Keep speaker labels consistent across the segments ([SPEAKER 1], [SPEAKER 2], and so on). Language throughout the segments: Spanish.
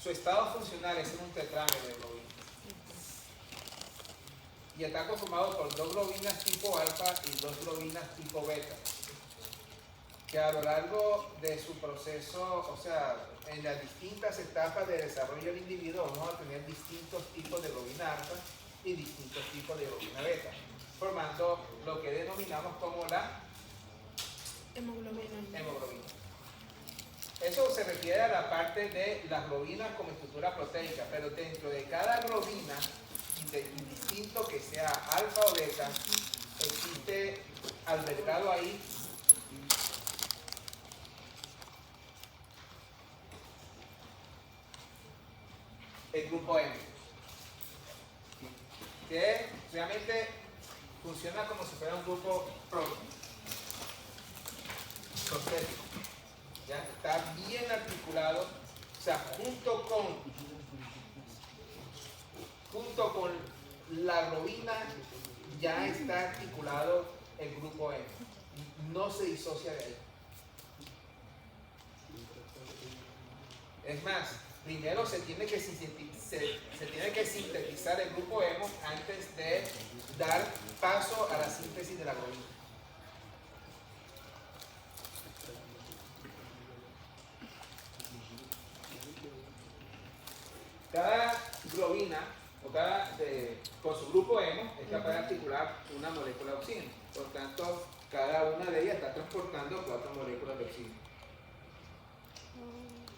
[SPEAKER 1] Su estado funcional es en un tetrámero de globinas. Y está conformado por 2 globinas tipo alfa y 2 globinas tipo beta. Que a lo largo de su proceso, o sea, en las distintas etapas de desarrollo del individuo, vamos a tener distintos tipos de globina alfa y distintos tipos de globina beta, formando lo que denominamos como la hemoglobina. Eso se refiere a la parte de las globinas como estructura proteica, pero dentro de cada globina, indistinto que sea alfa o beta, existe albergado ahí el grupo M, que realmente funciona como si fuera un grupo prostético. ¿Ya? Está bien articulado, o sea, junto con la globina ya está articulado el grupo M, no se disocia de ahí. Es más, primero se tiene que sintetizar el grupo hemo antes de dar paso a la síntesis de la globina. Cada globina con su grupo hemo es capaz de articular una molécula de oxígeno. Por tanto, cada una de ellas está transportando 4 moléculas de oxígeno.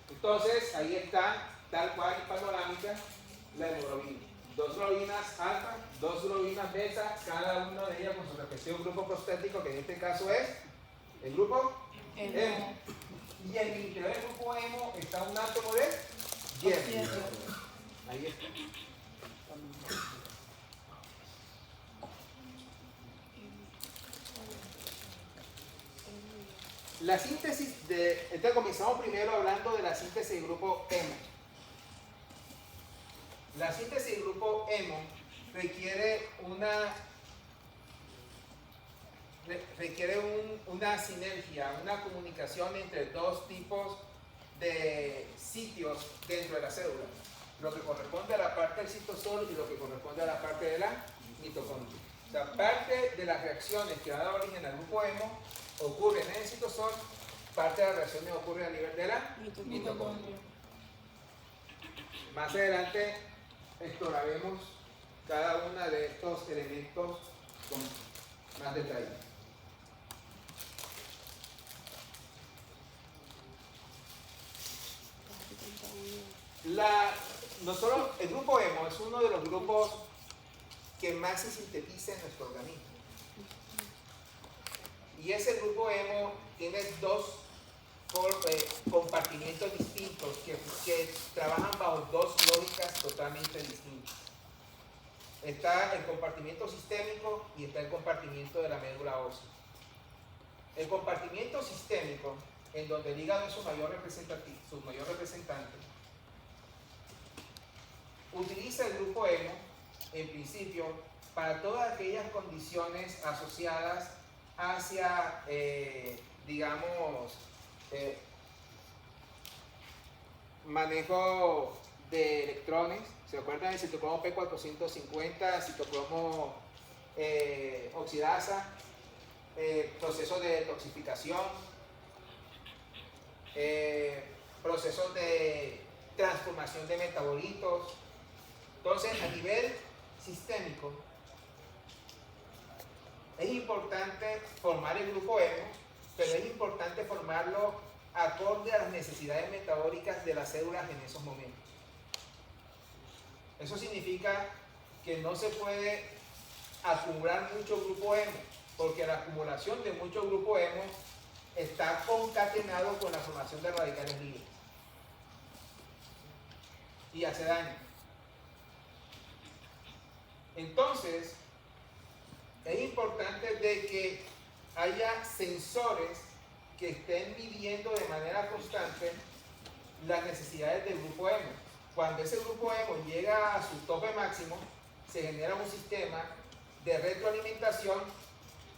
[SPEAKER 1] Entonces, ahí está, tal cual en panorámica, la hemoglobina. 2 globinas alfa, 2 globinas beta, cada una de ellas con su respectivo grupo prostético, que en este caso es el grupo hemo. Y en el interior del grupo hemo está un átomo de hierro. Ahí está. La síntesis entonces comenzamos primero hablando de la síntesis del grupo hemo. La síntesis del grupo hemo requiere una sinergia, una comunicación entre 2 tipos de sitios dentro de la célula. Lo que corresponde a la parte del citosol y lo que corresponde a la parte de la mitocondria. O sea, parte de las reacciones que van a dar origen al grupo hemo ocurren en el citosol, parte de las reacciones ocurren a nivel de la mitocondria. Más adelante exploraremos cada uno de estos elementos con más detalle. El grupo hemo es uno de los grupos que más se sintetiza en nuestro organismo. Y ese grupo hemo tiene 2 compartimientos distintos que trabajan bajo 2 lógicas totalmente distintas. Está el compartimiento sistémico y está el compartimiento de la médula ósea. El compartimiento sistémico, en donde el hígado es su mayor representante, utiliza el grupo hemo, en principio, para todas aquellas condiciones asociadas hacia, manejo de electrones. ¿Se acuerdan del citocromo P450, citocromo oxidasa, procesos de detoxificación, procesos de transformación de metabolitos? Entonces, a nivel sistémico, es importante formar el grupo hemo, pero es importante formarlo acorde a las necesidades metabólicas de las células en esos momentos. Eso significa que no se puede acumular mucho grupo hemo, porque la acumulación de mucho grupo hemo está concatenado con la formación de radicales libres y hace daño. Entonces, es importante de que haya sensores que estén midiendo de manera constante las necesidades del grupo hemo. Cuando ese grupo hemo llega a su tope máximo, se genera un sistema de retroalimentación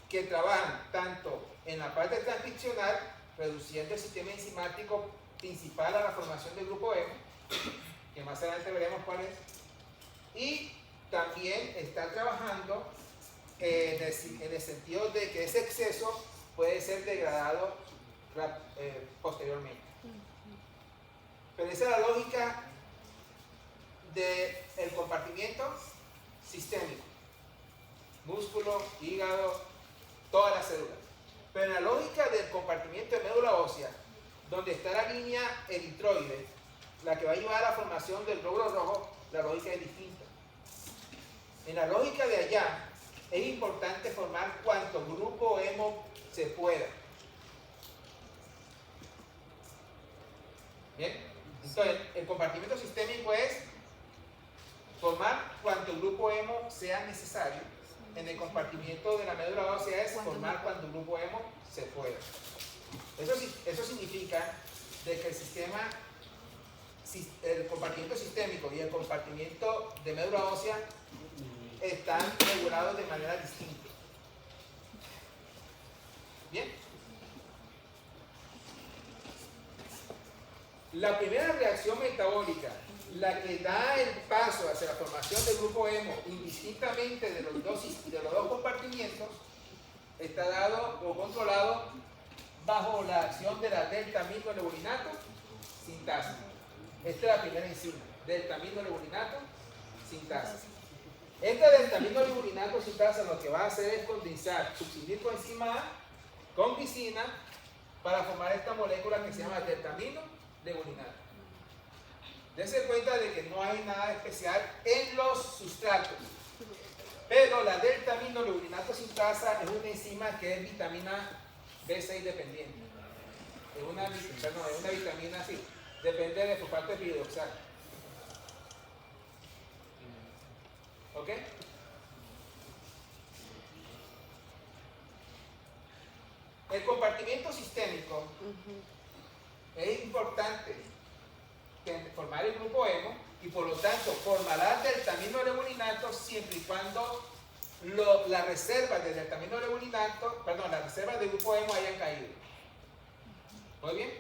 [SPEAKER 1] que trabaja tanto en la parte transcripcional, reduciendo el sistema enzimático principal a la formación del grupo hemo, más adelante veremos cuál es. Y también está trabajando en el sentido de que ese exceso puede ser degradado posteriormente. Pero esa es la lógica del compartimiento sistémico: músculo, hígado, todas las células. Pero en la lógica del compartimiento de médula ósea, donde está la línea eritroide, la que va a llevar a la formación del glóbulo rojo, la lógica es distinta. En la lógica de allá, es importante formar cuanto grupo hemo se pueda. ¿Bien? Entonces, el compartimiento sistémico es formar cuanto grupo hemo sea necesario. En el compartimiento de la médula ósea es formar cuanto grupo hemo se pueda. Eso significa de que el compartimiento sistémico y el compartimiento de médula ósea están regulados de manera distinta. Bien. La primera reacción metabólica, la que da el paso hacia la formación del grupo hemo indistintamente de los dos compartimientos, está dado o controlado bajo la acción de la delta-aminoleubolinato sintasa. Esta es la primera enzima, delta-aminoleubolinato sintasa. Esta delta-aminoleubolinato sintasa lo que va a hacer es condensar succinil coenzima A con glicina para formar esta molécula que se llama delta-aminoleubolinato. Dense cuenta de que no hay nada especial en los sustratos, pero la delta-aminoleubolinato sintasa es una enzima que es vitamina B6 dependiente. Es una vitamina así, depende de fosfato epidioxal. ¿Ok? El compartimiento sistémico es importante formar el grupo hemo y por lo tanto formará delta-aminoleubolinato siempre y cuando las reservas de delta-aminoleubolinato, las reservas del grupo hemo hayan caído. ¿Muy bien?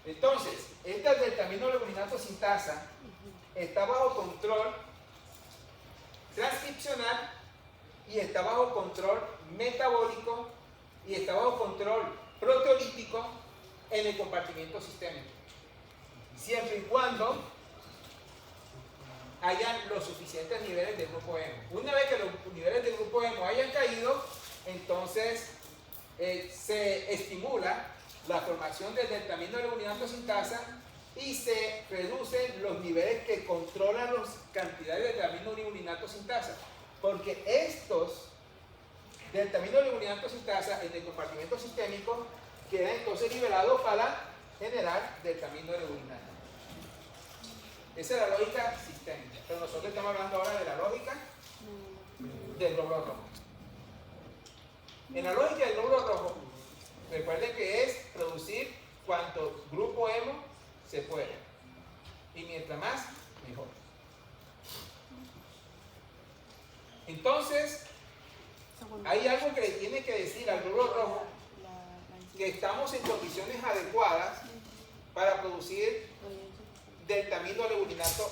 [SPEAKER 1] Entonces, esta delta-aminoleubolinato sintasa está bajo control transcripcional y está bajo control metabólico y está bajo control proteolítico en el compartimiento sistémico, siempre y cuando hayan los suficientes niveles del grupo hemo. Una vez que los niveles del grupo hemo hayan caído, entonces se estimula la formación de delta-aminoleubolinato sintasa y se reducen los niveles que controlan las cantidades de delta-aminoleubolinato sintasa, porque estos delta-aminoleubolinato sintasa en el compartimiento sistémico quedan entonces liberados para generar delta-aminoleubolinato. Esa es la lógica sistémica, pero nosotros estamos hablando ahora de la lógica del glóbulo rojo. En la lógica del glóbulo rojo, recuerden que es producir cuanto grupo hemo se pueda, y mientras más, mejor. Entonces, hay algo que le tiene que decir al glóbulo rojo, que estamos en condiciones adecuadas para producir delta-aminoleubolinato,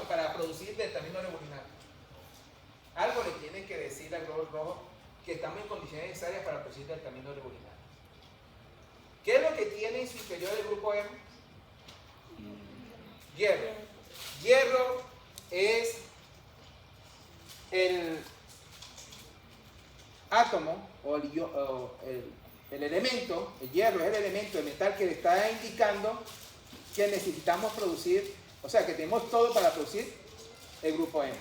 [SPEAKER 1] para producir delta-aminoleubolinato. Algo le tiene que decir al glóbulo rojo que estamos en condiciones necesarias para producir delta-aminoleubolinato. ¿Qué es lo que tiene en su interior el grupo hemo? Hierro. Hierro es el átomo o el elemento, el hierro es el elemento de metal que le está indicando que necesitamos producir, o sea que tenemos todo para producir el grupo hemo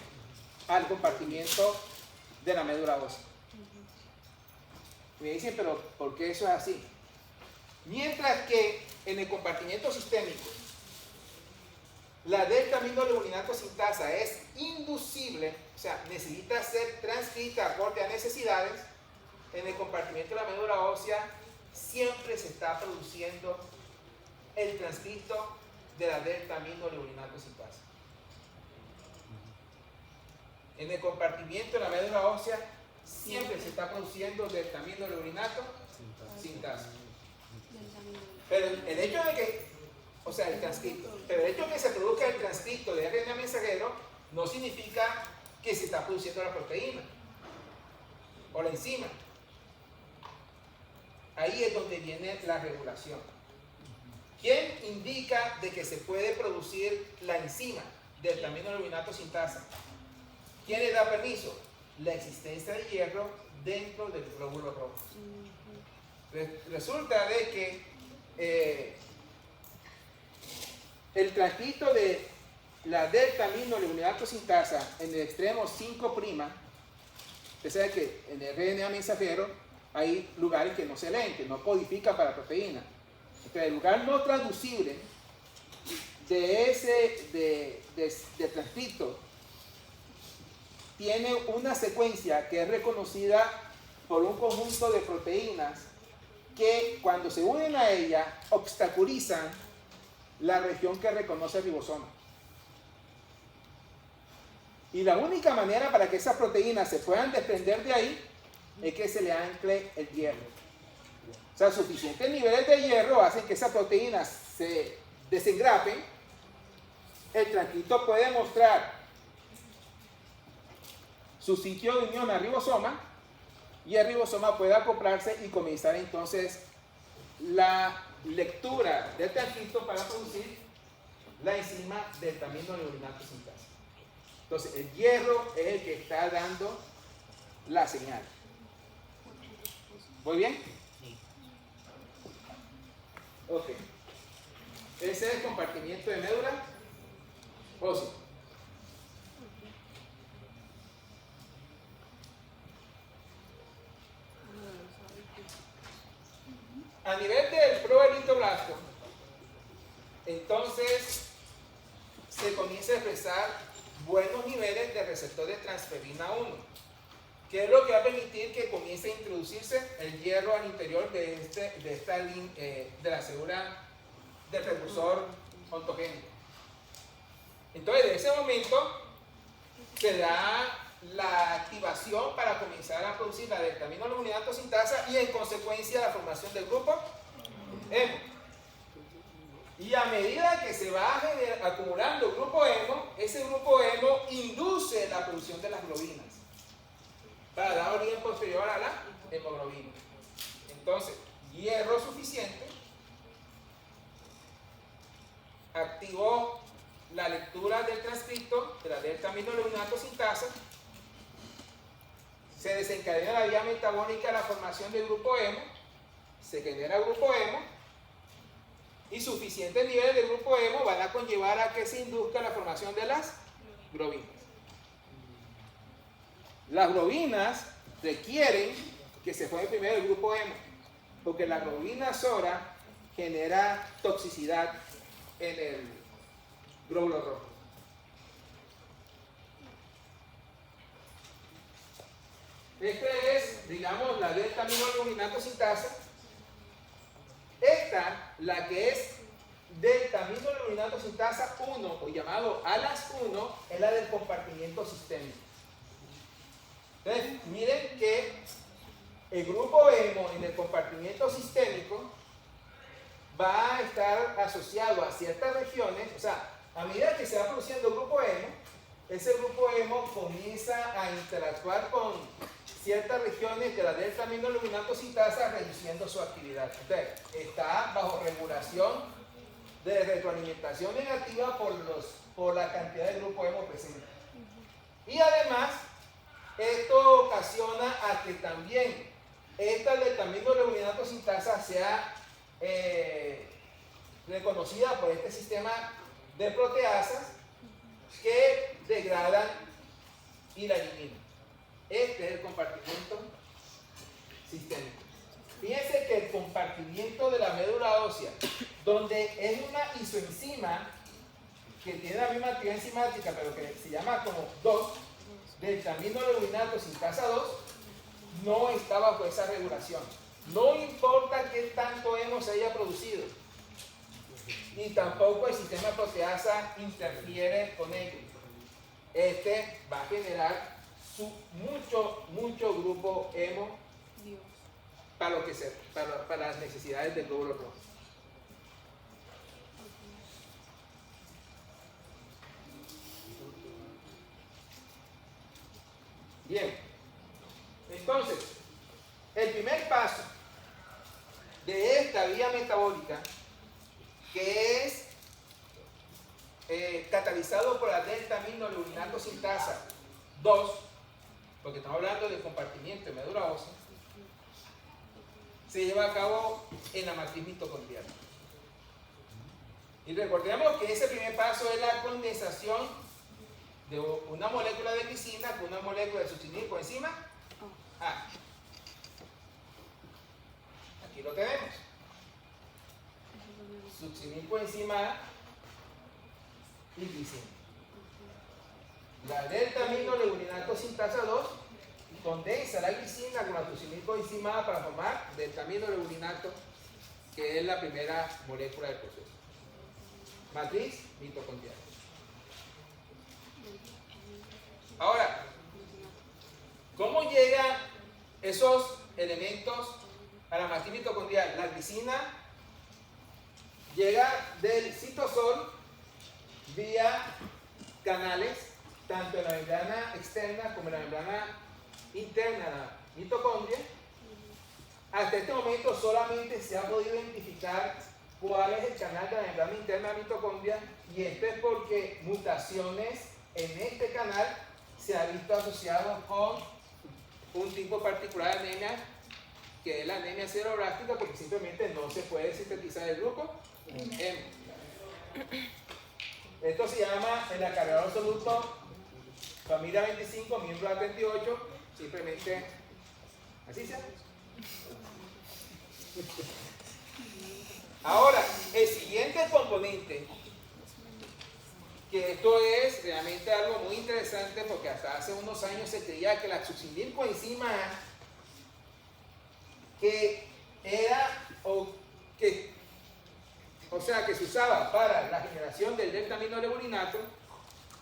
[SPEAKER 1] al compartimiento de la médula ósea. Y me dicen, pero ¿por qué eso es así? Mientras que en el compartimiento sistémico la delta-aminoleubolinato sintasa es inducible, o sea, necesita ser transcrita acorde a necesidades, en el compartimiento de la médula ósea siempre se está produciendo el transcrito de la delta-aminoleubolinato sintasa. En el compartimiento de la médula ósea siempre se está produciendo delta-aminoleubolinato sintasa. Pero el hecho de que, o sea, el transcripto. Pero el hecho de que se produzca el transcripto de RNA mensajero no significa que se está produciendo la proteína o la enzima. Ahí es donde viene la regulación. ¿Quién indica de que se puede producir la enzima del aminoalbuminato sintasa? ¿Quién le da permiso? La existencia de hierro dentro del glóbulo rojo. Resulta de que el transcrito de la delta-aminoalbuminato sintasa en el extremo 5', usted sabe que en el RNA mensajero hay lugares que no se leen, que no codifican para proteína. Entonces, el lugar no traducible de transcrito tiene una secuencia que es reconocida por un conjunto de proteínas que cuando se unen a ella obstaculizan la región que reconoce el ribosoma. Y la única manera para que esas proteínas se puedan desprender de ahí es que se le ancle el hierro. O sea, suficientes niveles de hierro hacen que esas proteínas se desengrapen. El transcrito puede mostrar su sitio de unión al ribosoma y el ribosoma puede acoplarse y comenzar entonces la lectura del transcrito para producir la enzima del aminoalbuminato sintasa. Entonces, el hierro es el que está dando la señal. ¿Muy bien? Ok. Ese es el compartimiento de médula ósea. A nivel del proeritoblasto, entonces se comienza a expresar buenos niveles de receptor de transferrina 1, que es lo que va a permitir que comience a introducirse el hierro al interior de la célula del precursor ontogénico. Entonces, en ese momento se da la activación para comenzar a producir la delta-aminoalbuminato sintasa y en consecuencia la formación del grupo hemo. Y a medida que se va acumulando el grupo hemo, ese grupo hemo induce la producción de las globinas para dar origen posterior a la hemoglobina. Entonces, hierro suficiente activó la lectura del transcrito de la delta-aminoalbuminato sintasa, se desencadena la vía metabólica, la formación del grupo hemo, se genera grupo hemo y suficientes niveles de grupo hemo van a conllevar a que se induzca la formación de las globinas. Las globinas requieren que se forme primero el grupo hemo, porque la globina SORA genera toxicidad en el glóbulo rojo. Esta es, digamos, la delta-aminoalbuminato sintasa. Esta, la que es delta-aminoalbuminato sintasa 1, o llamado ALAS 1, es la del compartimiento sistémico. Entonces, miren que el grupo hemo en el compartimiento sistémico va a estar asociado a ciertas regiones, o sea, a medida que se va produciendo el grupo hemo, ese grupo hemo comienza a interactuar con ciertas regiones de la delta-aminoalbuminato sintasa, reduciendo su actividad. Entonces, está bajo regulación de retroalimentación negativa por la cantidad de grupo hemo presente. Y además, esto ocasiona a que también esta delta-aminoalbuminato sintasa sea reconocida por este sistema de proteasas que degradan y la eliminan. Este es el compartimiento sistémico. Fíjense que el compartimiento de la médula ósea, donde es una isoenzima que tiene la misma actividad enzimática, pero que se llama como 2, delta-aminoalbuminato sintasa 2, no está bajo esa regulación. No importa qué tanto hemo se haya producido, y tampoco el sistema proteasa interfiere con ello. Este va a generar mucho grupo hemo para las necesidades del glóbulo rojo. Bien, entonces, el primer paso de esta vía metabólica, que es catalizado por la delta-aminoleurinato sintasa 2, porque estamos hablando de compartimiento de médula ósea, se lleva a cabo en la matriz mitocondrial. Y recordemos que ese primer paso es la condensación de una molécula de glicina con una molécula de succinilcoenzima A. Aquí lo tenemos. Succinilcoenzima A y glicina. La delta-aminoleurinato sintasa 2 condensa la glicina con la succinilcoenzima A para formar delta-aminoleurinato, que es la primera molécula del proceso. Matriz mitocondrial. Ahora, ¿cómo llegan esos elementos a la matriz mitocondrial? La glicina llega del citosol vía canales, tanto en la membrana externa como en la membrana interna de la mitocondria. Hasta este momento solamente se ha podido identificar cuál es el canal de la membrana interna de la mitocondria, y esto es porque mutaciones en este canal se han visto asociados con un tipo particular de anemia, que es la anemia sideroblástica, porque simplemente no se puede sintetizar el grupo M. Esto se llama el acarreador absoluto familia 25, miembro A38, simplemente así se llama. Ahora, el siguiente componente, que esto es realmente algo muy interesante, porque hasta hace unos años se creía que la succinilcoenzima A, que se usaba para la generación del delta-aminoleurinato,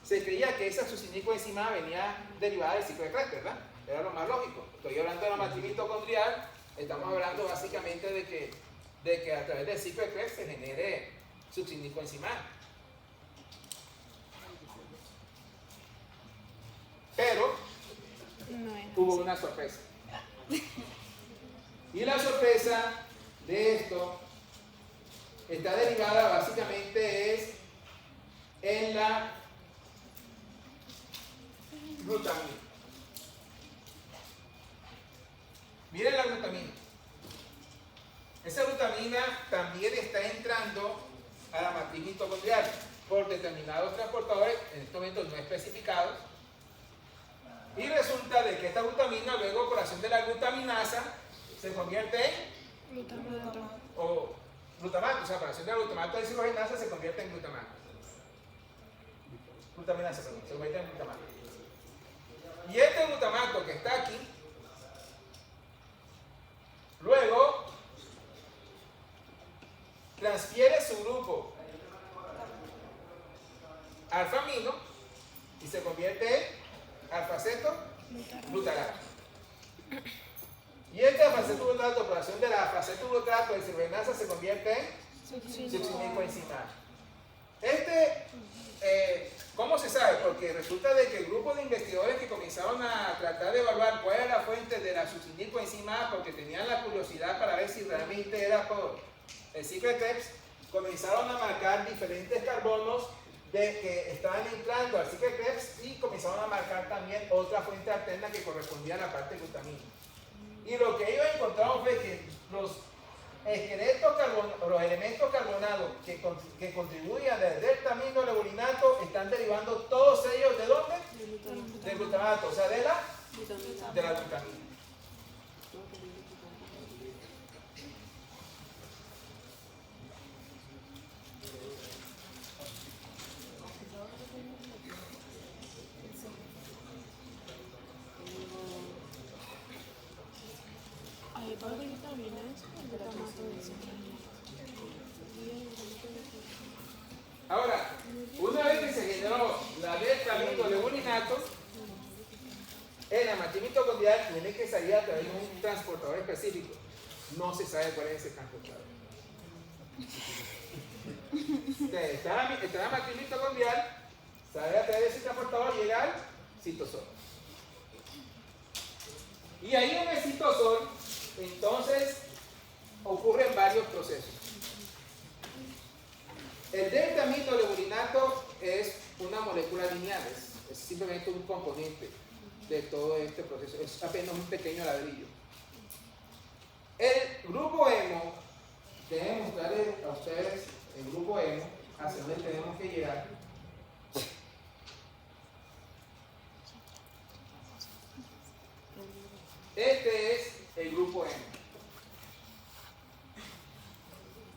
[SPEAKER 1] se creía que esa succinilcoenzima A venía derivada del ciclo de Krebs, ¿verdad? Era lo más lógico. Estoy hablando de la matriz mitocondrial, estamos hablando básicamente de que a través del ciclo de Krebs se genere succinilcoenzima A. Pero hubo una sorpresa. Y la sorpresa de esto está derivada básicamente es en la glutamina. Miren la glutamina. Esa glutamina también está entrando a la matriz mitocondrial por determinados transportadores, en estos momentos no especificados. Y resulta de que esta glutamina, luego por acción de la glutaminasa, se convierte en glutamato. O sea, por acción de la glutamato deshidrogenasa se convierte en glutamato. Glutaminasa, perdón, se convierte en glutamato. Y este glutamato que está aquí, luego transfiere su grupo alfa-amino y se convierte en alfa-aceto glutarato. Y este alfa-aceto glutarato, por acción de la alfa-aceto glutarato de deshidrogenasa, se convierte en succinilcoenzima A. ¿Cómo se sabe? Porque resulta de que el grupo de investigadores que comenzaron a tratar de evaluar cuál era la fuente de la succinilcoenzima A, porque tenían la curiosidad para ver si realmente era por el ciclo de Krebs, comenzaron a marcar diferentes carbonos que estaban entrando al ciclo de Krebs, y comenzaron a marcar también otra fuente alterna que correspondía a la parte de glutamina. Y lo que ellos encontraron fue que los elementos carbonados que contribuían del delta-aminoleurinato están derivando todos ellos ¿de dónde? Del glutamato, o sea, de la glutamina. Ahora, una vez que se generó la delta-aminoleurinato, en la matriz mitocondrial tiene que salir a través de un transportador específico. No se sabe cuál es ese transportador. Está en la matriz mitocondrial, sale a través de ese transportador y llega al citosol. Y ahí en el citosol, entonces, ocurren varios procesos. El delta-aminolevulinato es una molécula lineal, es simplemente un componente de todo este proceso, es apenas un pequeño ladrillo. El grupo hemo, déjenme mostrarles a ustedes el grupo hemo, hacia donde tenemos que llegar. Este es el grupo hemo.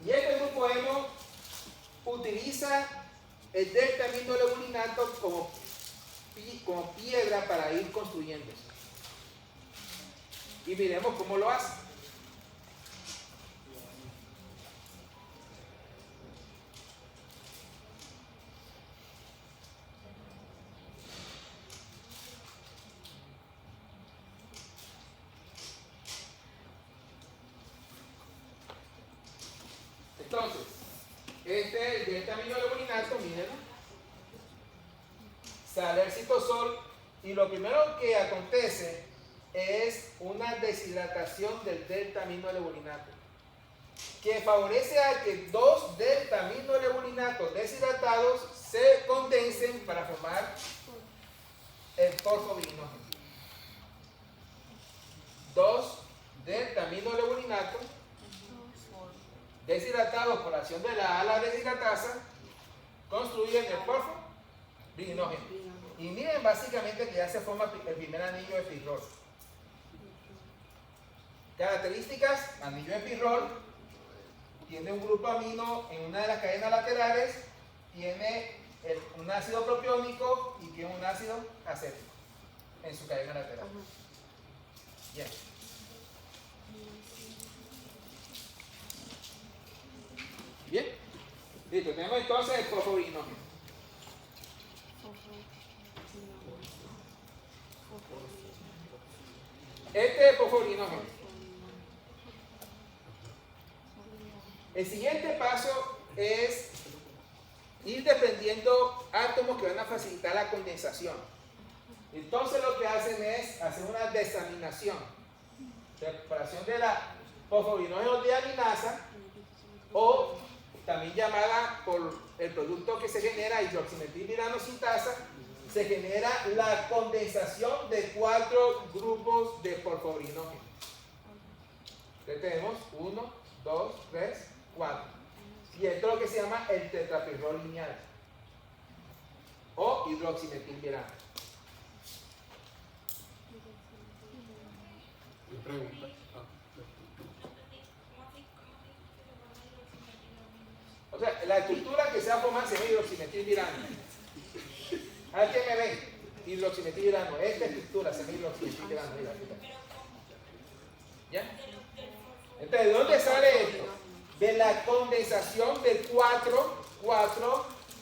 [SPEAKER 1] Y este grupo hemo utiliza el delta-aminolevulinato como piedra para ir construyéndose. Y miremos cómo lo hace. Entonces, este es el delta-aminolevulinato, mírenlo. Sale el citosol y lo primero que acontece es una deshidratación del delta-aminolevulinato, que favorece a que dos delta-aminolevulinatos deshidratados se condensen para formar el porfobirinógeno. Dos delta-aminolevulinatos deshidratados por la acción de la ala deshidratasa construyen el porfobirinógeno. Y miren básicamente que ya se forma el primer anillo de pirrol. Características: anillo de pirrol, tiene un grupo amino en una de las cadenas laterales, tiene un ácido propiónico y tiene un ácido acético en su cadena lateral. Bien. Bien. Listo, tenemos entonces el porfobirinógeno. Este es el porfobirinógeno. El siguiente paso es ir desprendiendo átomos que van a facilitar la condensación. Entonces lo que hacen es hacer una desaminación, separación de la porfobirinógeno deaminasa, o también llamada por el producto que se genera, hidroximetilviranosinasa. Se genera la condensación de 4 grupos de porfobirinógeno. Entonces tenemos 1, 2, 3, 4. Y esto es lo que se llama el tetrapirrol lineal o hidroximetilvirano.
[SPEAKER 2] Pregunta.
[SPEAKER 1] O sea, la estructura que se va a formar se llama hidroximetilvirano. ¿A quién me ven? Hidroximetilvirano. Esta estructura se llama hidroximetilvirano. Mira, mira. ¿Ya? Entonces, ¿de dónde sale esto? De la condensación de 4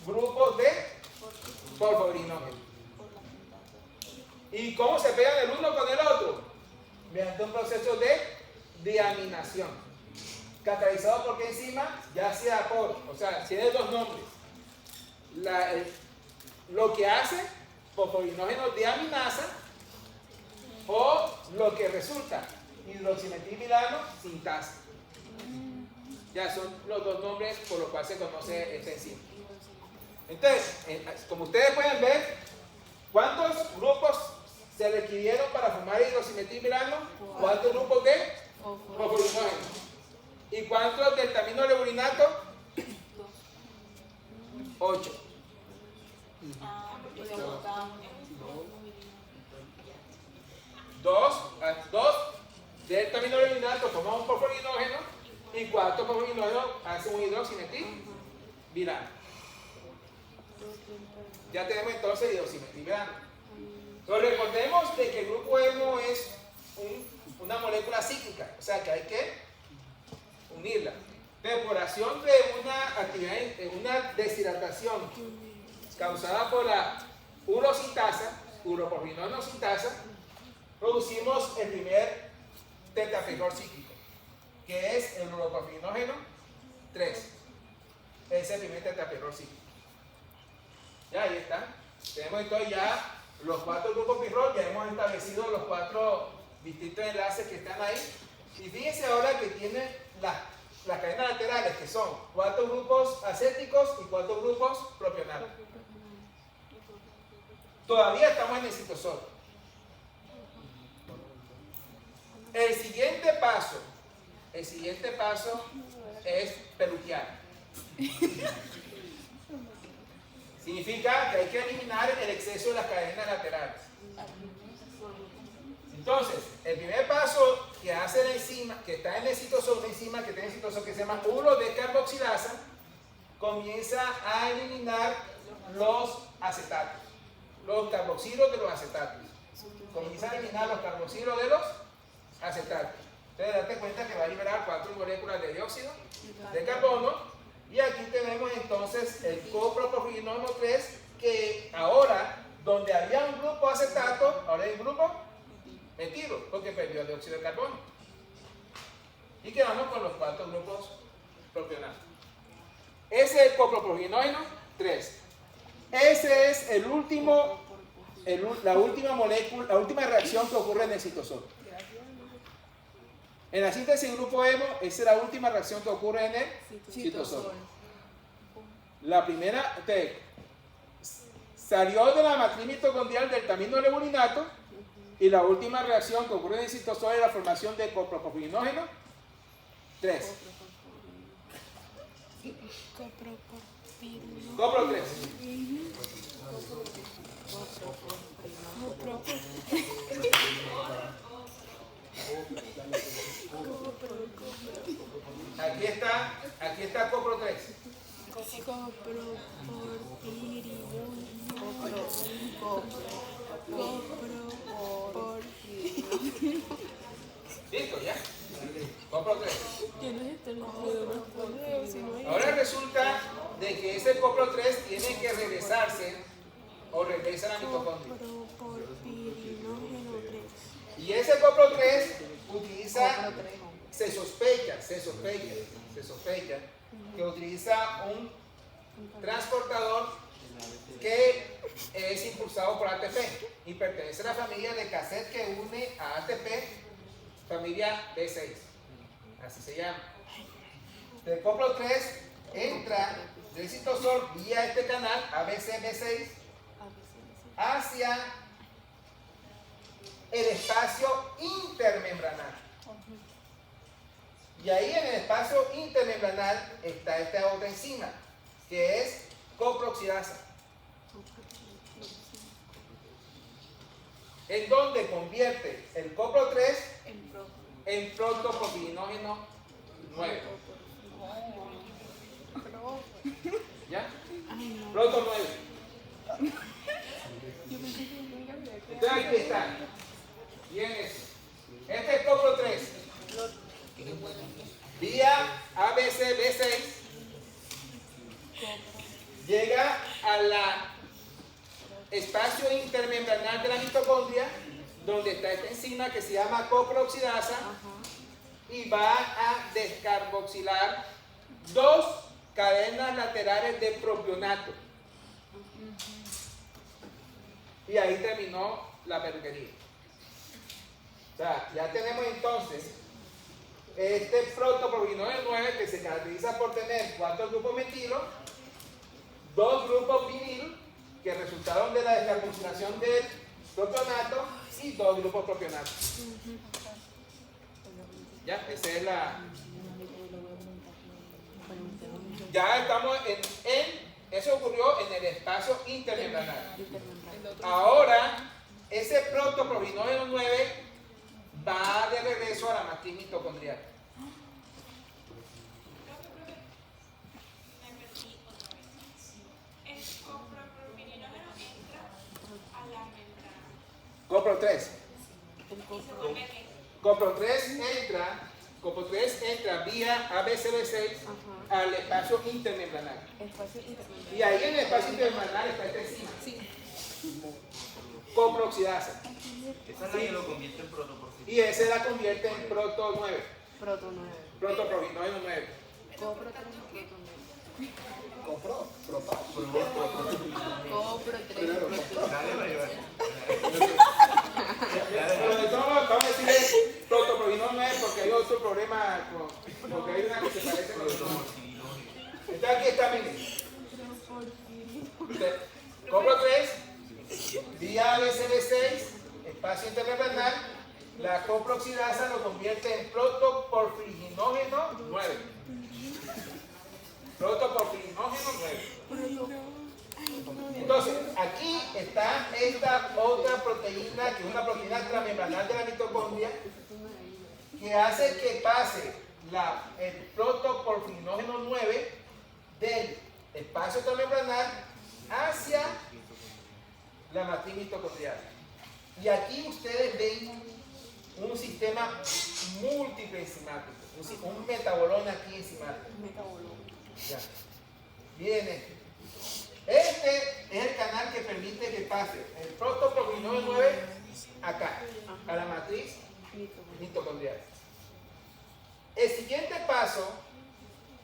[SPEAKER 1] grupos de porfobirinógeno. ¿Y cómo se pegan el uno con el otro? Mediante un proceso de deaminación, catalizado por qué enzima, ya sea por, o sea, tiene dos nombres. Lo que hace porfobirinógeno deaminasa, o lo que resulta hidroximetilvirano sintasa. Ya son los dos nombres por los cuales se conoce esta enzima. Entonces, como ustedes pueden ver, ¿cuántos grupos se requirieron para formar hidroximetilvirano? 4 grupos de porfobirinógeno. ¿Y cuántos del delta-aminolevulinato? 8. Dos delta-aminolevulinato forman un porfobirinógeno y 4 porfobirinógenos hacen un hidroximetilvirano. Ya tenemos entonces hidroximetilvirano. Pero recordemos de que el grupo hemo es una molécula cíclica, o sea que hay que unirla. Depuración de una actividad, una deshidratación causada por la urosintasa, uroporfinol sintasa, producimos el primer tetrapirrol cíclico, que es el uroporfinógeno 3. Es el primer tetrapirrol cíclico. Ya, ahí está. Tenemos entonces ya los 4 grupos pirrol, ya hemos establecido los 4 distintos enlaces que están ahí. Y fíjense ahora que tiene las cadenas laterales, que son 4 grupos acéticos y 4 grupos propionatos. Todavía estamos en el citosol. El siguiente paso es peluquear. Significa que hay que eliminar el exceso de las cadenas laterales. Entonces, el primer paso que hace la enzima, que está en el citosol, una enzima que tiene el citosol que se llama urodescarboxilasa, comienza a eliminar los acetatos, los carboxilos de los acetatos. Comienza a eliminar los carboxilos de los acetatos. Entonces, date cuenta que va a liberar 4 moléculas de dióxido de carbono. Y aquí tenemos entonces el coproporfinol 3, que ahora, donde había un grupo acetato, ahora hay un grupo metilo, porque perdió el dióxido de carbono. Y quedamos con los 4 grupos propionatos. Ese es el coproporfinol 3. Ese es la última molécula, la última reacción que ocurre en el citosol. En la síntesis del grupo hemo, esa es la última reacción que ocurre en el citosol. La primera, salió de la matriz mitocondrial del taminoglobulinato, y la última reacción que ocurre en el citosol es la formación de coproporfinógeno 3. Copro 3. Aquí está copro 3. Listo, ya. Copro 3. Ahora resulta de que ese copro 3 tiene que regresarse o regresa a la mitocondria. Y ese copro 3 utiliza, se sospecha que utiliza un transportador que es impulsado por ATP y pertenece a la familia de cassette que une a ATP, familia B6, así se llama. El copro 3 entra del citosol vía este canal ABC-B6 hacia el espacio intermembranal. Y ahí en el espacio intermembranal está esta otra enzima, que es coproxidasa, en donde convierte el copro 3 en protopropilinógeno 9. ¿Ya? Proto 9. Entonces aquí está. Bien eso. Este es copro 3. Vía ABC-B6 llega al espacio intermembranal de la mitocondria, donde está esta enzima que se llama coproxidasa, y va a descarboxilar 2 cadenas laterales de propionato. Y ahí terminó la peluquería. O sea, ya tenemos entonces este protopropilinol 9 que se caracteriza por tener 4 grupos metilo, 2 grupos vinil que resultaron de la descarboxilación del propionato y 2 grupos propionato. Ya, esa es la. Ya estamos eso ocurrió en el espacio intermembranal. Ahora, ese protopropilinol 9 va de regreso a la matriz mitocondrial. Copro 3. Copro 3 entra vía ABC-B6 al espacio intermembranal. Y ahí en el espacio intermembranal está esta enzima. Coproxidasa.
[SPEAKER 2] Esa es la que lo convierte en protoporfirino.
[SPEAKER 1] Y ese la convierte en proto 9. Protopropilinol 9.
[SPEAKER 3] Copro 3
[SPEAKER 1] Pero de todo, vamos a decirle Copro 3, vía BCB6, espacio intermembranal, la coproxidasa lo convierte en protoporfirinógeno 9. Protoporfirinógeno 9. Entonces, aquí está esta otra proteína, que es una proteína transmembranal de la mitocondria, que hace que pase el protoporfirinógeno 9 del espacio transmembranal hacia la matriz mitocondrial. Y aquí ustedes ven un sistema múltiple enzimático, un metabolón aquí enzimático. Ya. Miren este. Este es el canal que permite que pase el protoporfirinógeno 9 acá, a la matriz mitocondrial. El siguiente paso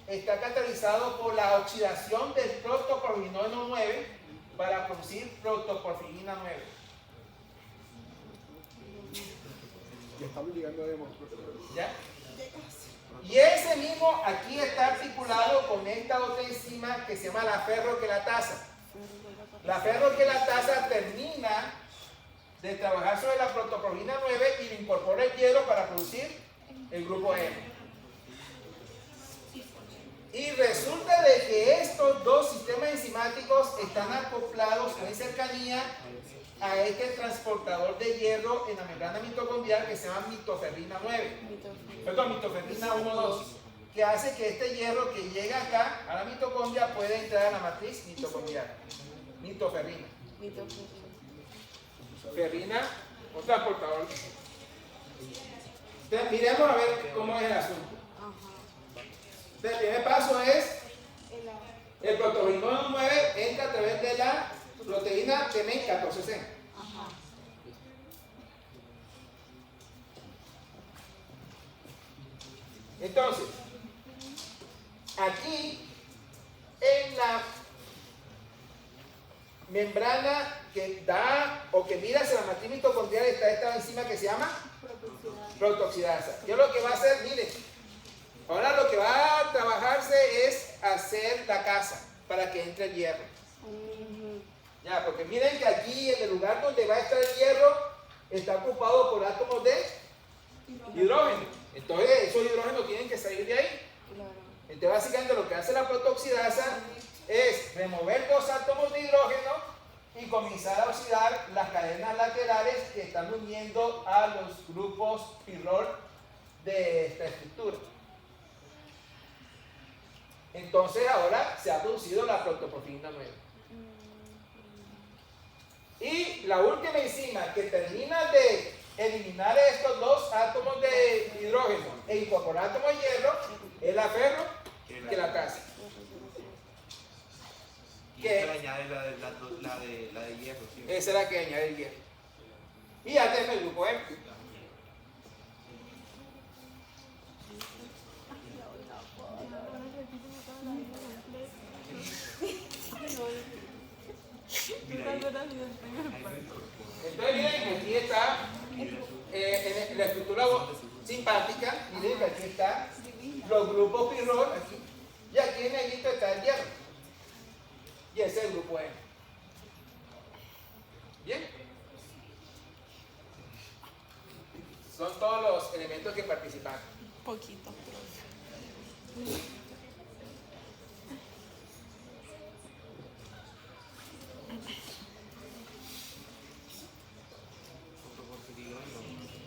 [SPEAKER 1] está catalizado por la oxidación del protoporfirinógeno 9 para producir protoporfirina 9.
[SPEAKER 3] Ya estamos llegando a
[SPEAKER 1] ¿Ya? Y ese mismo aquí está articulado con esta otra enzima que se llama la ferroquelatasa. La ferroquelatasa termina de trabajar sobre la protoporfirina 9 y le incorpora el hierro para producir el grupo M. Y resulta de que estos dos sistemas enzimáticos están acoplados con cercanía a este transportador de hierro en la membrana mitocondrial que se llama mitoferrina 9. Perdón, mitoferrina 1,2, que hace que este hierro que llega acá a la mitocondria pueda entrar a la matriz mitocondrial. Mitoferrina. Ferrina, un transportador. Entonces, miremos a ver cómo es el asunto. Entonces, el primer paso es el protoporfirinógeno 9 entra a través de la proteína TMEN 14C. Entonces, aquí en la membrana que da o que mira hacia la matriz mitocondrial está esta enzima que se llama protoxidasa. Yo lo que va a hacer, miren, ahora lo que va a trabajarse es hacer la casa para que entre el hierro. Ya, porque miren que aquí en el lugar donde va a estar el hierro está ocupado por átomos de hidrógeno. Entonces esos hidrógenos tienen que salir de ahí. Entonces básicamente lo que hace la protoxidasa es remover dos átomos de hidrógeno y comenzar a oxidar las cadenas laterales que están uniendo a los grupos pirrol de esta estructura. Entonces ahora se ha producido la protoporfirina 9. Y la última enzima que termina de eliminar estos dos átomos de hidrógeno e incorporar átomos de hierro es la ferroquelatasa.
[SPEAKER 2] Y esta le añade la de hierro, ¿sí?
[SPEAKER 1] Esa es la que añade el hierro. Y ya tenemos el grupo M. Entonces miren, aquí está en la estructura simpática, miren que aquí está los grupos pirrol aquí, y aquí en negrito está el hierro. Y ese es el grupo M. Bien. Son todos los elementos que participan.
[SPEAKER 4] Poquito.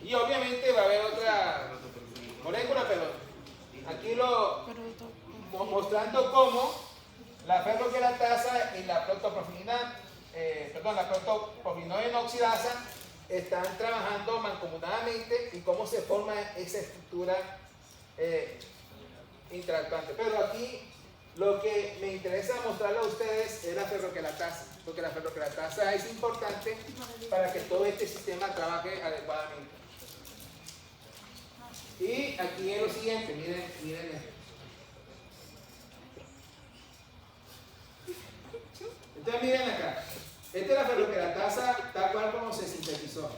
[SPEAKER 1] Y obviamente va a haber otra molécula, pero aquí mostrando cómo la ferroquelatasa y la protoporfirina, la protoporfirinógeno oxidasa están trabajando mancomunadamente y cómo se forma esa estructura interactuante. Pero aquí lo que me interesa mostrarle a ustedes es la ferroquelatasa, porque la ferroquelatasa es importante para que todo este sistema trabaje adecuadamente. Y aquí es lo siguiente, miren esto. Entonces miren acá, esta es la ferroquelatasa tal cual como se sintetizó.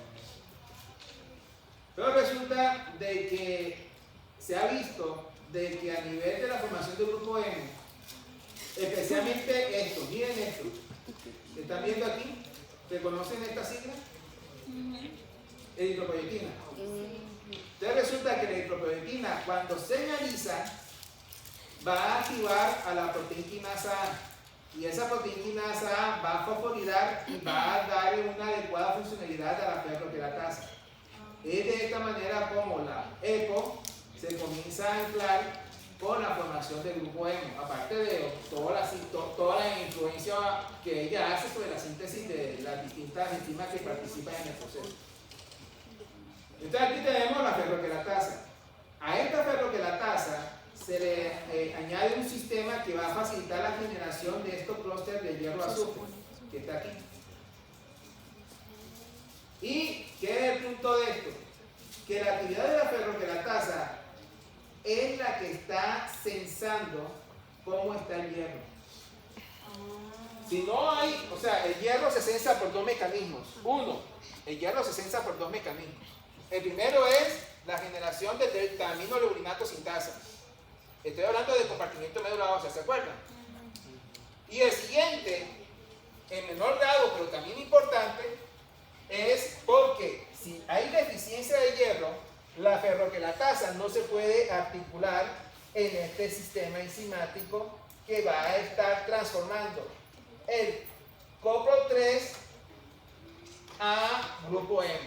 [SPEAKER 1] Pero resulta de que se ha visto de que a nivel de la formación del grupo M, especialmente esto, miren esto, ¿Están viendo aquí? ¿Reconocen esta sigla? Eritropoyetina. Entonces resulta que la eritropoyetina, cuando se analiza, va a activar a la proteína quinasa A. Y esa proteína quinasa A va a fosforilar y va a dar una adecuada funcionalidad a la ferroqueratasa. Es de esta manera como la EPO se comienza a anclar con la formación del grupo hemo, aparte de toda la influencia que ella hace sobre la síntesis de las distintas enzimas que participan en el proceso. Entonces aquí tenemos la ferroqueratasa. A esta ferroqueratasa se le añade un sistema que va a facilitar la generación de estos clústeres de hierro azufre, que está aquí. ¿Y qué es el punto de esto? Que la actividad de la ferroqueratasa es la que está censando cómo está el hierro. Si no hay, o sea, el hierro se censa por dos mecanismos. Uno, el hierro se censa por dos mecanismos. El primero es la generación de deltaminoleurinato sintasa. Estoy hablando de compartimiento médula ósea, ¿se acuerdan? Y el siguiente, en menor grado, pero también importante, es porque si hay deficiencia de hierro, la ferroqueratasa no se puede articular en este sistema enzimático que va a estar transformando el copro 3 a grupo M.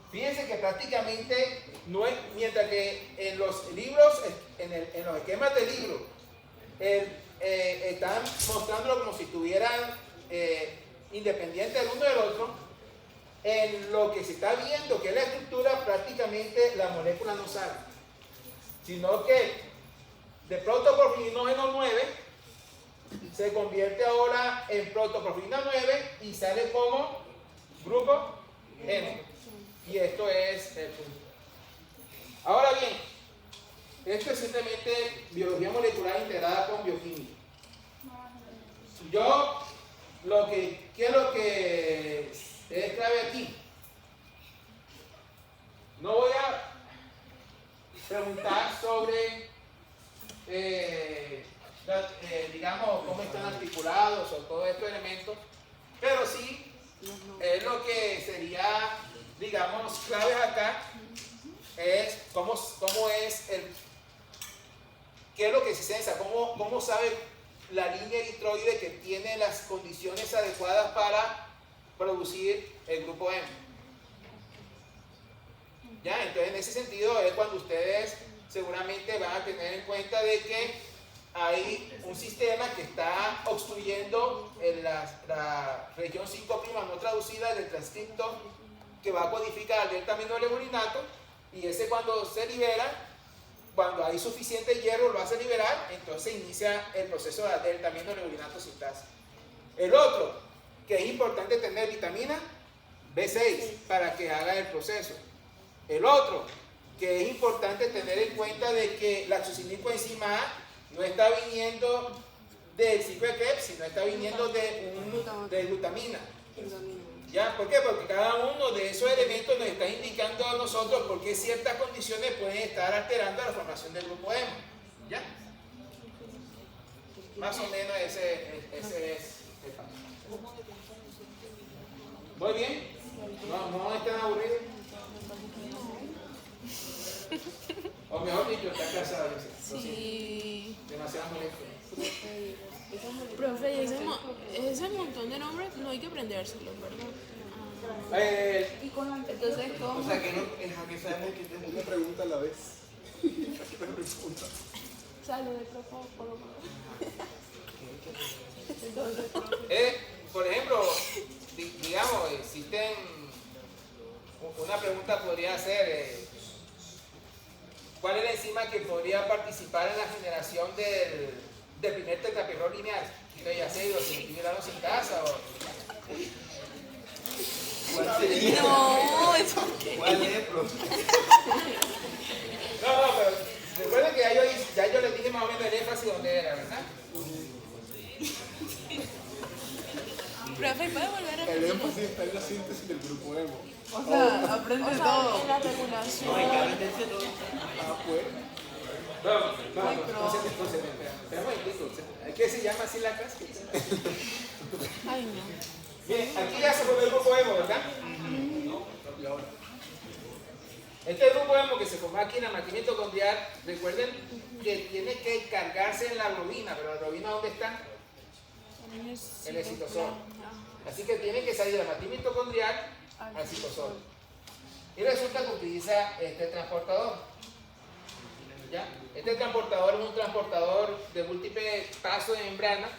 [SPEAKER 1] Fíjense que prácticamente no es, mientras que en los libros, en los esquemas de libro, están mostrándolo como si estuvieran independientes el uno del otro, en lo que se está viendo, que es la estructura, prácticamente la molécula no sale, sino que de protoporfirinógeno 9 se convierte ahora en protoporfirina 9 y sale como grupo M. Y esto es el punto. Ahora bien, esto es simplemente biología molecular integrada con bioquímica. ¿Qué es lo que es clave aquí? No voy a preguntar sobre, digamos, cómo están articulados o todos estos elementos, pero sí es lo que sería, digamos, claves acá, es cómo es qué es lo que se censa, cómo sabe la línea eritroide que tiene las condiciones adecuadas para producir el grupo M. Ya, entonces en ese sentido es cuando ustedes seguramente van a tener en cuenta de que hay un sistema que está obstruyendo en la región 5' no traducida del transcripto que va a codificar el deltaminoleurinato, y ese cuando se libera, cuando hay suficiente hierro lo hace liberar, entonces inicia el proceso de deltaminoleurinato sintasa. El otro, que es importante tener vitamina B6 para que haga el proceso. El otro, que es importante tener en cuenta de que la succinilcoenzima A no está viniendo del ciclo de Krebs, sino está viniendo de glutamina. ¿Ya? ¿Por qué? Porque cada uno de esos elementos nos está indicando a nosotros por qué ciertas condiciones pueden estar alterando la formación del grupo M. ¿Ya? Más o menos ese es el paso. ¿Muy bien? ¿No están aburridos? O mejor dicho, está casado, yo sé. Sí. Demasiado molesto.
[SPEAKER 4] Profe, ese montón de nombres no hay que aprendérselos, ¿verdad?
[SPEAKER 2] Entonces, ¿cómo? O sea, que sabemos que tenemos
[SPEAKER 3] una pregunta a la vez.
[SPEAKER 4] Salud de propósito.
[SPEAKER 1] Por ejemplo, digamos, existen, una pregunta podría ser, ¿cuál es la enzima que podría participar en la generación del primer tetrapirrol lineal? Entonces ya sé, hidroximetilurano sintasa o...
[SPEAKER 4] No, eso
[SPEAKER 2] ¿Cuál es, profe?
[SPEAKER 1] No, pero recuerden que ya yo les dije más o menos el énfasis donde era, ¿verdad?
[SPEAKER 4] Profe, ¿puede volver a
[SPEAKER 3] El
[SPEAKER 4] repetir?
[SPEAKER 3] énfasis está en la síntesis del grupo hemo.
[SPEAKER 5] O sea, aprende todo.
[SPEAKER 4] En la regulación.
[SPEAKER 2] No, hay que aprenderse todo.
[SPEAKER 3] Pues.
[SPEAKER 1] No, entonces, espera un momentico, ¿qué se llama así la casa?
[SPEAKER 4] Ay, no.
[SPEAKER 1] Bien, aquí ya se formó el grupo hemo, ¿verdad?
[SPEAKER 3] Y ahora.
[SPEAKER 1] Este grupo hemo que se formó aquí en la maquina mitocondrial, recuerden que tiene que cargarse en la globina, pero la globina ¿dónde está? En el citosol. Así que tiene que salir de la maquina mitocondrial al citosol. Y resulta que utiliza este transportador. ¿Ya? Este transportador es un transportador de múltiple pasos de membrana.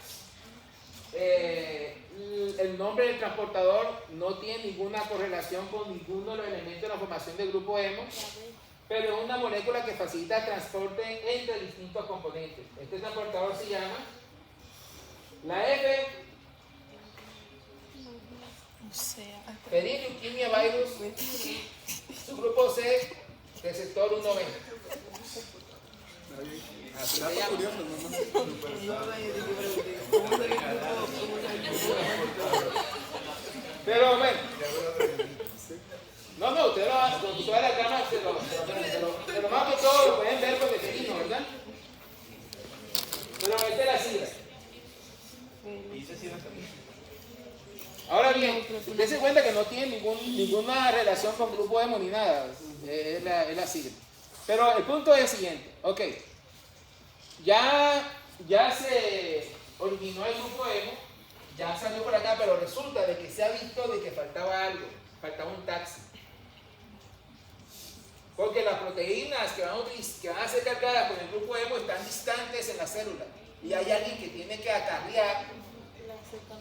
[SPEAKER 1] El nombre del transportador no tiene ninguna correlación con ninguno de los elementos de la formación del grupo hemo, pero es una molécula que facilita el transporte entre distintos componentes. Este transportador se llama la F.
[SPEAKER 4] O sea,
[SPEAKER 1] Phenylleukemia virus, su grupo C, receptor 1B. Así se
[SPEAKER 3] Dato
[SPEAKER 1] llama.
[SPEAKER 3] curioso, mamá.
[SPEAKER 1] Pero bueno, no, ustedes cuando tú ves la cámara se lo mato todo, lo pueden ver con pequeñito, ¿verdad? Pero esta es la sigla. Ahora bien, usted se cuenta que no tiene ninguna relación con grupo hemo ni nada, es la sigla. Pero el punto es el siguiente, ok, ya se originó el grupo hemo, ya salió por acá, pero resulta de que se ha visto de que faltaba algo, faltaba un taxi. Porque las proteínas que van a ser cargadas con el grupo hemo están distantes en la célula. Y hay alguien que tiene que acarrear.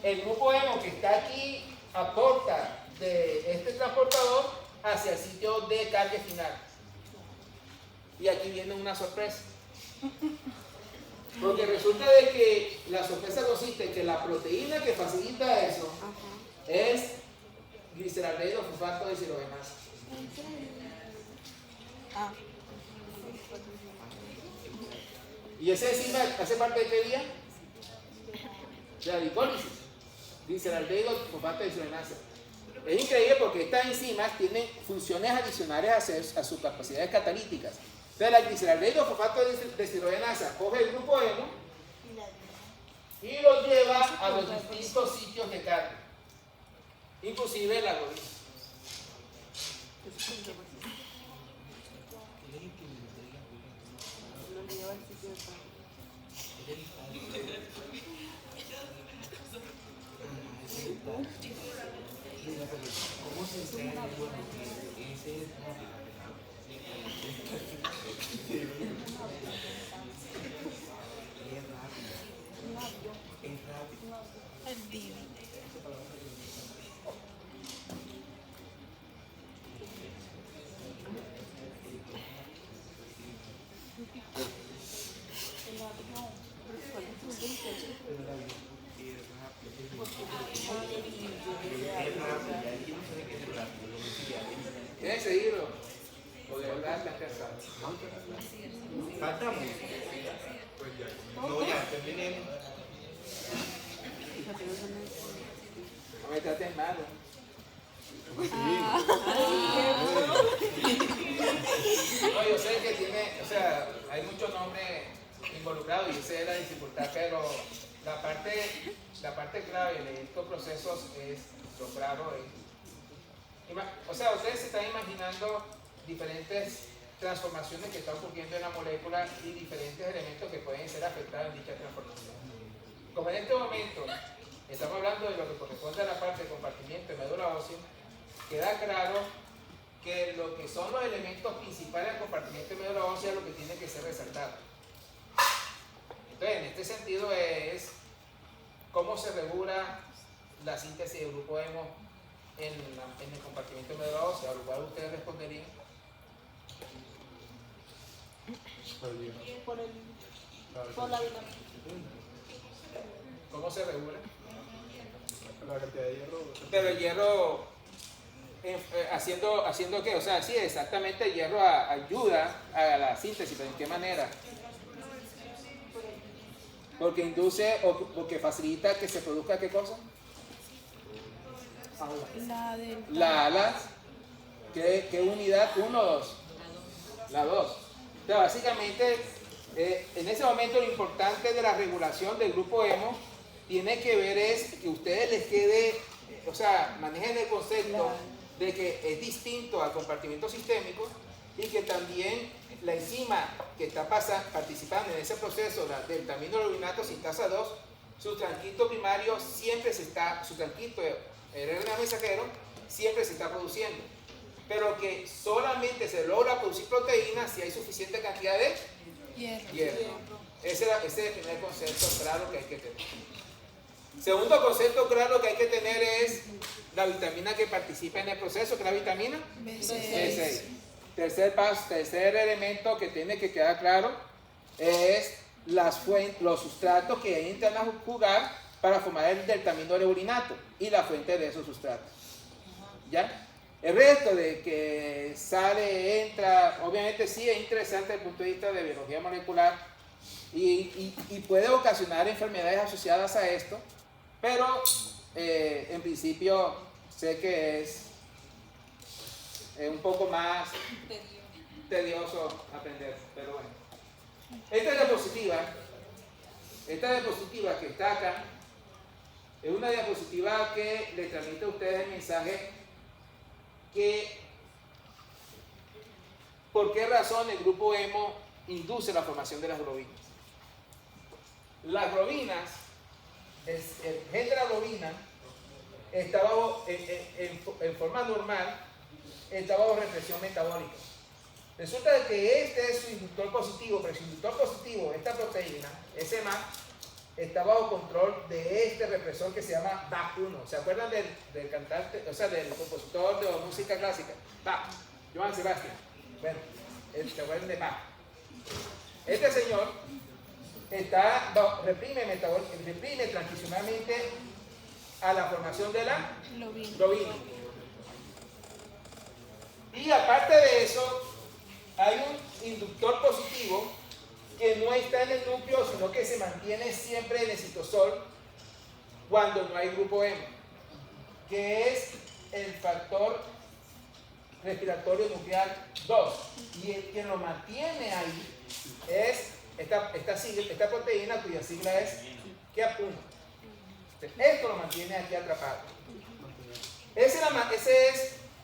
[SPEAKER 1] El grupo hemo que está aquí aporta de este transportador hacia el sitio de carga final. Y aquí viene una sorpresa. Porque resulta de que la sorpresa consiste en que la proteína que facilita eso es gliceraldehído fosfato de deshidrogenasa.
[SPEAKER 4] ah,
[SPEAKER 1] ¿Y esa enzima hace parte de qué vía? De la glicólisis. Gliceraldehído fosfato de deshidrogenasa. Es increíble porque estas enzimas tienen funciones adicionales a sus capacidades catalíticas. Entonces la gliceraldehído fosfato de deshidrogenasa coge el grupo hemo y lo lleva a los distintos sitios de carga, inclusive la globina.
[SPEAKER 2] ¿Cómo se entrega el huevo? Ese es
[SPEAKER 4] el divino.
[SPEAKER 1] Tienen que seguirlo. O de verdad las casas.
[SPEAKER 2] Faltamos. No, ya terminé.
[SPEAKER 1] No me traten mal. No, yo sé que tiene, o sea, hay muchos nombres involucrados y esa es la dificultad, pero la parte clave de estos procesos es lo claro. O sea, ustedes se están imaginando diferentes transformaciones que están ocurriendo en la molécula y diferentes elementos que pueden ser afectados en dicha transformación. Como en este momento estamos hablando de lo que corresponde a la parte de compartimiento de médula ósea, queda claro que lo que son los elementos principales del compartimiento de médula ósea es lo que tiene que ser resaltado. Entonces, en este sentido es cómo se regula la síntesis del grupo hemo en el compartimiento de médula ósea, a lo cual ustedes responderían.
[SPEAKER 6] Por la vitamina.
[SPEAKER 1] ¿Cómo se regula?
[SPEAKER 3] La cantidad de hierro.
[SPEAKER 1] Pero el hierro, ¿haciendo qué? O sea, sí, exactamente, el hierro ayuda a la síntesis, pero ¿en qué manera? Porque induce o porque facilita que se produzca ¿qué cosa?
[SPEAKER 4] La del...
[SPEAKER 1] La alas. ¿Qué unidad? 1 o 2. La 2. Entonces, básicamente, en ese momento lo importante de la regulación del grupo hemo tiene que ver es que a ustedes les quede, o sea, manejen el concepto de que es distinto al compartimiento sistémico y que también la enzima que está participando en ese proceso del terminolubinato sintasa 2, su tranquito primario siempre se está, su tranquito RNA mensajero siempre se está produciendo, pero que solamente se logra producir proteína si hay suficiente cantidad de hierro. Ese es el primer concepto claro que hay que tener. Segundo concepto claro que hay que tener es la vitamina que participa en el proceso, que es la vitamina B6. Tercer elemento que tiene que quedar claro es los sustratos que entran a jugar para formar el deltaminoreurinato y la fuente de esos sustratos. ¿Ya? El resto de que sale, entra, obviamente sí es interesante desde el punto de vista de biología molecular y puede ocasionar enfermedades asociadas a esto, pero en principio sé que es un poco más tedioso aprender, pero bueno. Esta diapositiva que está acá es una diapositiva que le transmite a ustedes el mensaje que por qué razón el grupo hemo induce la formación de las globinas. Las globinas, el gen de la globina está bajo, en forma normal, está bajo represión metabólica. Resulta de que este es su inductor positivo, pero su inductor positivo, esta proteína, SMA, está bajo control de este represor que se llama BAC1. ¿Se acuerdan del cantante, o sea, del compositor de música clásica? Bach, Johann Sebastian. Bueno, ¿se acuerdan de Bach? Este señor reprime transicionalmente a la formación de la globina. Y aparte de eso, hay un inductor positivo que no está en el núcleo, sino que se mantiene siempre en el citosol cuando no hay grupo hemo, que es el factor respiratorio nuclear 2. Y el que lo mantiene ahí es esta proteína cuya sigla es KEAP1. Esto lo mantiene aquí atrapado. Esa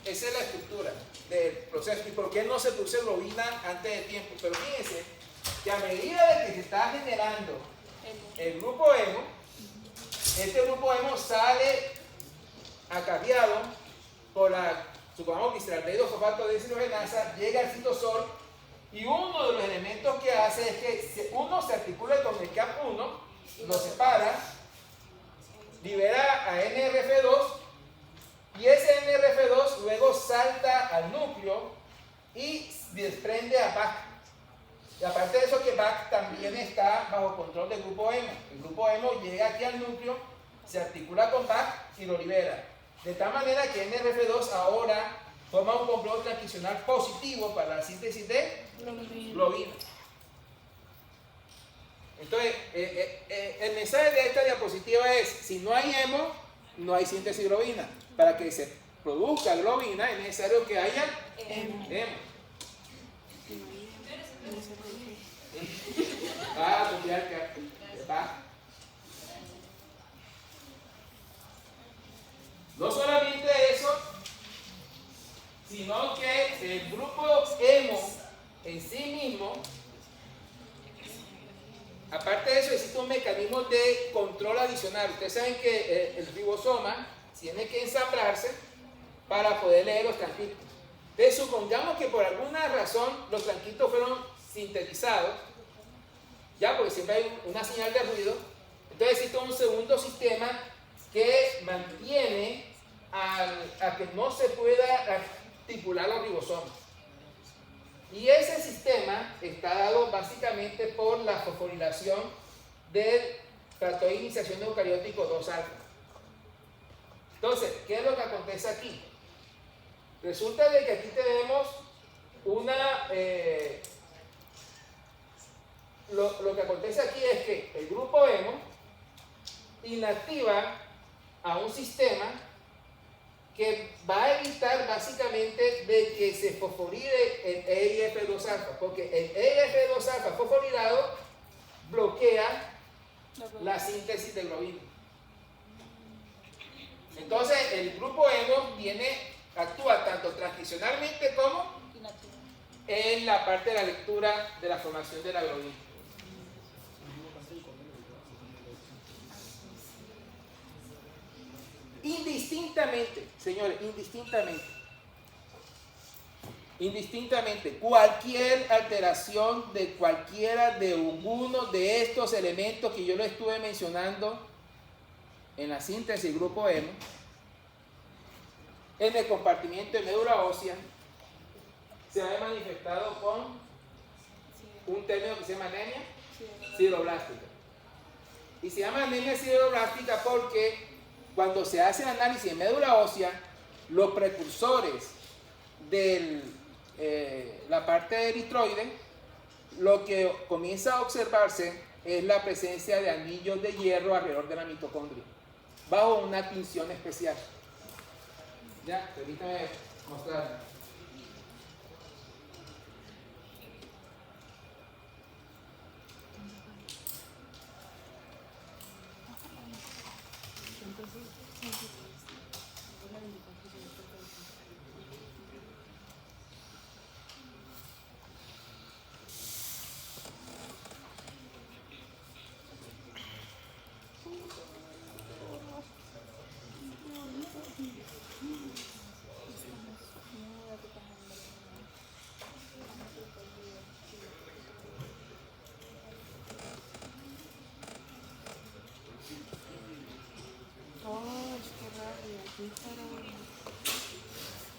[SPEAKER 1] es la estructura del proceso. ¿Y por qué no se produce globina antes de tiempo? Pero fíjense que a medida de que se está generando el grupo hemo, este grupo hemo sale acarreado por supongamos gliciraldehído fosfato de deshidrogenasa, llega al citosol y uno de los elementos que hace es que uno se articula con el CAP1, lo separa, libera a NRF2 y ese NRF2 luego salta al núcleo y desprende a BAC. Y aparte de eso que BAC también está bajo control del grupo hemo. El grupo hemo llega aquí al núcleo, se articula con BAC y lo libera. De tal manera que NRF2 ahora forma un complot transicional positivo para la síntesis de globina. Entonces, el mensaje de esta diapositiva es, si no hay hemo, no hay síntesis de globina. Para que se produzca globina es necesario que haya hemo. Copiar que va. No solamente eso, sino que el grupo hemo en sí mismo, aparte de eso, existe un mecanismo de control adicional. Ustedes saben que el ribosoma tiene que ensamblarse para poder leer los tranquitos. Entonces, supongamos que por alguna razón los tranquitos fueron sintetizados, ya, porque siempre hay una señal de ruido. Entonces existe un segundo sistema que mantiene a que no se pueda articular los ribosomas. Y ese sistema está dado básicamente por la fosforilación del factor de iniciación eucariótico 2-alfa. Entonces, ¿qué es lo que acontece aquí? Resulta de que aquí tenemos una... lo que acontece aquí es que el grupo hemo inactiva a un sistema que va a evitar básicamente de que se fosforile el EIF2-alfa, porque el EIF2-alfa fosforilado bloquea la síntesis de globina. Entonces, el grupo hemo actúa tanto transcripcionalmente como en la parte de la lectura de la formación de la globina. Indistintamente, señores, indistintamente, cualquier alteración de cualquiera de alguno de estos elementos que yo le estuve mencionando en la síntesis del grupo hemo, en el compartimiento de médula ósea, se ha manifestado con un término que se llama anemia sideroblástica. Y se llama anemia sideroblástica porque cuando se hace el análisis de médula ósea, los precursores de la parte eritroide, lo que comienza a observarse es la presencia de anillos de hierro alrededor de la mitocondria, bajo una tinción especial. Ya, permítame mostrarlo.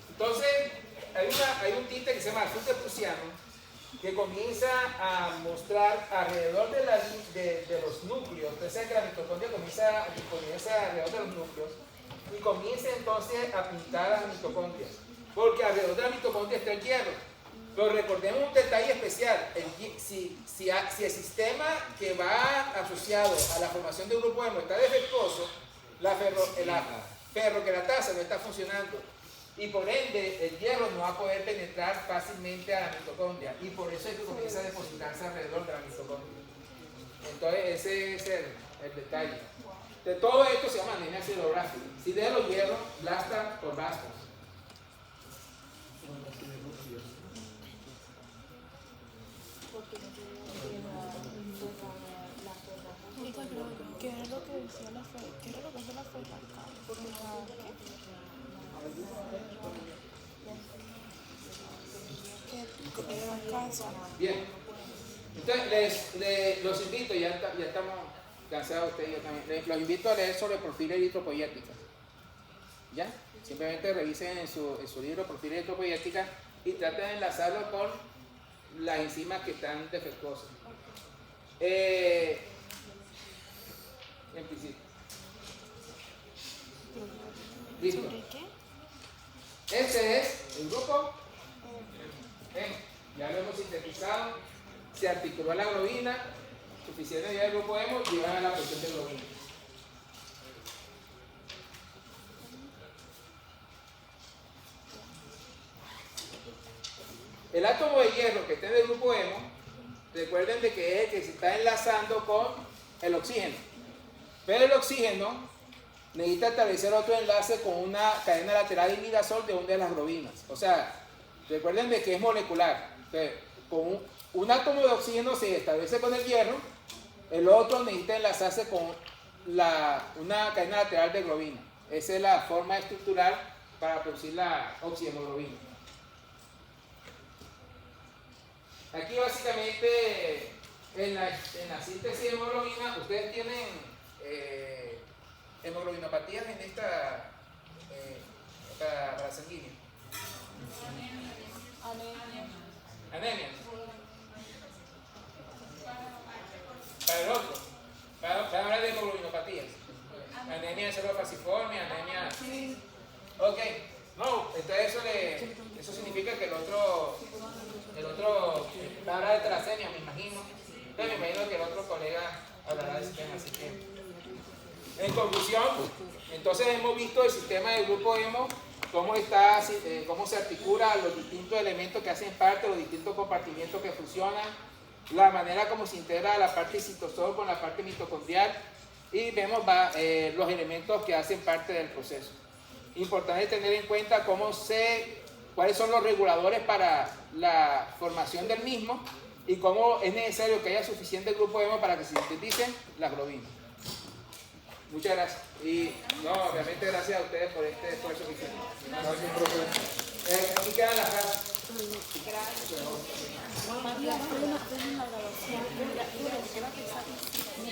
[SPEAKER 1] Entonces, hay un tinte que se llama azul de prusiano que comienza a mostrar alrededor de los núcleos. Ustedes saben que la mitocondria comienza alrededor de los núcleos y comienza entonces a pintar a las mitocondrias, porque alrededor de la mitocondria está el hierro. Pero recordemos un detalle especial: si el sistema que va asociado a la formación de un grupo hemo está defectuoso, la ferroqueratasa no está funcionando. Y por ende, el hierro no va a poder penetrar fácilmente a la mitocondria. Y por eso es que comienza a depositarse alrededor de la mitocondria. Entonces, ese es el detalle. De todo esto se llama anemia siderográfica. Si de los hierros, blasta por bastos.
[SPEAKER 4] ¿Qué era lo que decía la fe? ¿Qué era lo que hace la fe?
[SPEAKER 1] Bien, entonces los invito, ya estamos cansados ustedes y yo también, los invito a leer sobre porfiria eritropoyética. ¿Ya? Simplemente revisen en su libro porfiria eritropoyética y traten de enlazarlo con las enzimas que están defectuosas. En principio. Listo.
[SPEAKER 4] ¿Sobre qué?
[SPEAKER 1] Ese es el grupo. Ya lo hemos sintetizado. Se articuló la globina. Suficiente ya del grupo hemo llevan a la porción de globina. El átomo de hierro que está en el grupo hemo, recuerden de que es el que se está enlazando con el oxígeno. Pero el oxígeno necesita establecer otro enlace con una cadena lateral de imidazol de una de las globinas. O sea, recuerden de que es molecular. Entonces, con un átomo de oxígeno se establece con el hierro, el otro necesita enlazarse con una cadena lateral de globina. Esa es la forma estructural para producir la oxihemoglobina. Aquí básicamente en la síntesis de hemoglobina ustedes tienen hemoglobinopatías en esta para sanguínea. Anemia. Para el otro. Para hablar de hemoglobinopatías. Anemia cerebro-falciforme, anemia. Ok. No, entonces eso significa que el otro va a hablar de talasemia, me imagino. Entonces me imagino que el otro colega hablará de sistema, así que. En conclusión, entonces hemos visto el sistema del grupo hemo, cómo se articulan los distintos elementos que hacen parte, los distintos compartimientos que funcionan, la manera como se integra la parte citosol con la parte mitocondrial, y vemos los elementos que hacen parte del proceso. Importante tener en cuenta cuáles son los reguladores para la formación del mismo y cómo es necesario que haya suficiente grupo de hemo para que se sinteticen las globinas. Muchas gracias. Y obviamente gracias a ustedes por este esfuerzo que hicieron.
[SPEAKER 3] Gracias, profe.
[SPEAKER 1] Aquí quedan las frases.
[SPEAKER 6] María, fue una grabación. Mira,